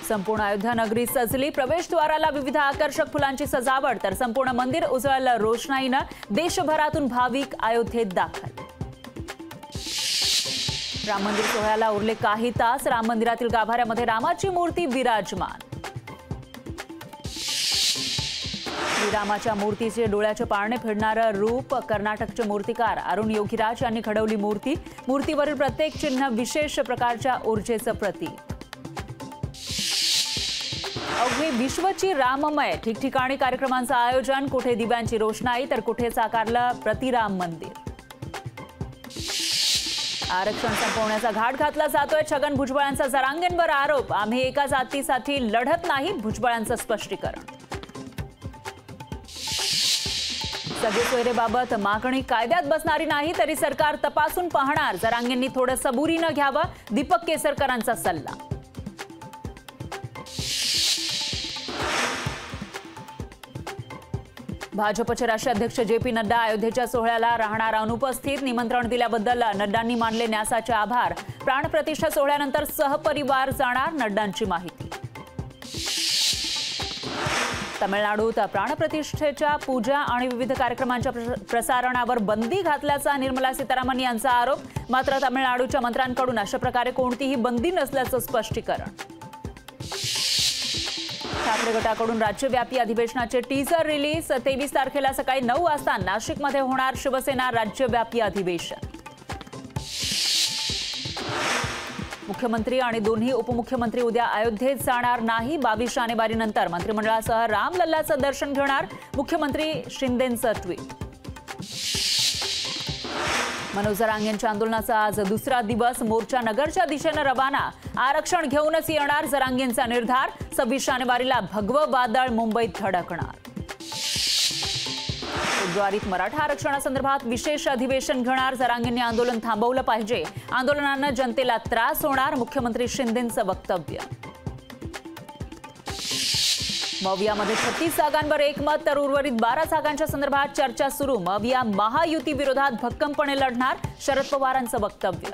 संपूर्ण अयोध्या नगरी सजली। प्रवेशद्वाराला विविध आकर्षक फुलांची सजावट, तर संपूर्ण मंदिर उजळलं रोषणाईनं। देशभरातून भाविक अयोध्येत दाखल। राम मंदिर सोहळ्याला उरले काही तास। राम मंदिरातील गाभाऱ्यामध्ये रामाची मूर्ती विराजमान। श्रीरामाच्या मूर्तीचे डोळ्याचे पारणे फिरणारं रूप कर्नाटकचे मूर्तिकार अरुण योगीराज यांनी घडवली मूर्ती। मूर्तीवरील प्रत्येक चिन्ह विशेष प्रकारच्या ऊर्जेचं प्रतीक। अवघे विश्वची राममय, ठिकठिकाणी कार्यक्रमांचं आयोजन। कुठे दिव्यांची रोषणाई, तर कुठे साकारलं प्रतिराम मंदिर। आरक्षण संपवण्याचा घाट घातला जातोय। छगन भुजबळांचा जरांगेंवर आरोप। आम्ही एका जातीसाठी लढत नाही, भुजबळांचं स्पष्टीकरण। सगळे सोयरेबाबत मागणी कायद्यात बसणारी नाही, तरी सरकार तपासून पाहणार। जरांगेंनी थोडं सबुरीनं घ्यावं, दीपक केसरकरांचा सल्ला। भाजपचे राष्ट्रीय अध्यक्ष जे.पी. नड्डा अयोध्येच्या सोहळ्याला राहणार अनुपस्थित। निमंत्रण दिल्याबद्दल नड्डांनी मानले न्यासाचे आभार। प्राणप्रतिष्ठा सोहळ्यानंतर सहपरिवार जाणार, नड्डांची माहिती। तमिळनाडूत प्राणप्रतिष्ठेच्या पूजा आणि विविध कार्यक्रमांच्या प्रसारणावर बंदी घातल्याचा निर्मला सीतारामन यांचा आरोप। मात्र तमिळनाडूच्या मंत्र्यांकडून अशा प्रकारे कोणतीही बंदी नसल्याचं स्पष्टीकरण। ठाकरे गटाकडून राज्यव्यापी अधिवेशनाचे टीजर रिलीज। 23 तारखेला सकाळी 9 वाजता नाशिकमध्ये होणार शिवसेना राज्यव्यापी अधिवेशन। मुख्यमंत्री आणि दोन्ही उपमुख्यमंत्री उद्या अयोध्येत जाणार नाही। 22 जानेवारीनंतर मंत्रिमंडळासह रामलल्लाचं दर्शन घेणार, मुख्यमंत्री शिंदेंचं ट्विट। मनोज जरांगेंच्या आंदोलनाचा आज दुसरा दिवस। मोर्चा नगरच्या दिशेनं रवाना। आरक्षण घेऊनच येणार जरांगेंचा निर्धार। 26 जानेवारीला भगवं वादळ मुंबईत धडकणार। फेब्रुवारीत मराठा आरक्षणासंदर्भात विशेष अधिवेशन घेणार। जरांगेंनी आंदोलन थांबवलं पाहिजे। आंदोलनानं जनतेला त्रास होणार, मुख्यमंत्री शिंदेंचं वक्तव्य। मवियामध्ये 36 जागांवर एकमत, तर उर्वरित 12 जागांच्या संदर्भात चर्चा सुरू। मविया महायुती विरोधात भक्कमपणे लढणार, शरद पवारांचं वक्तव्य।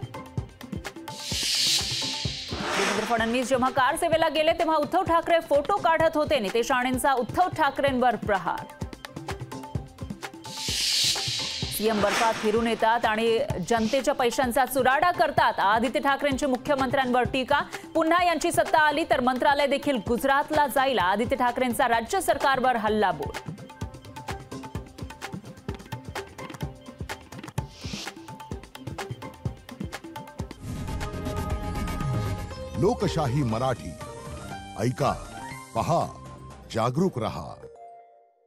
देवेंद्र फडणवीस जेव्हा कार सेवेला गेले तेव्हा उद्धव ठाकरे फोटो काढत होते। नितेश राणेंचा उद्धव ठाकरेंवर प्रहार। सीएम बर्फात फिरून येतात आणि जनतेच्या पैशांचा चुराडा करतात। आदित्य ठाकरेंची मुख्यमंत्र्यांवर टीका। पुन्हा यांची सत्ता आली तर मंत्रालय देखील गुजरातला जाईल। आदित्य ठाकरेंचा राज्य सरकारवर हल्लाबोल। लोकशाही मराठी ऐका, पहा, जागरूक रहा।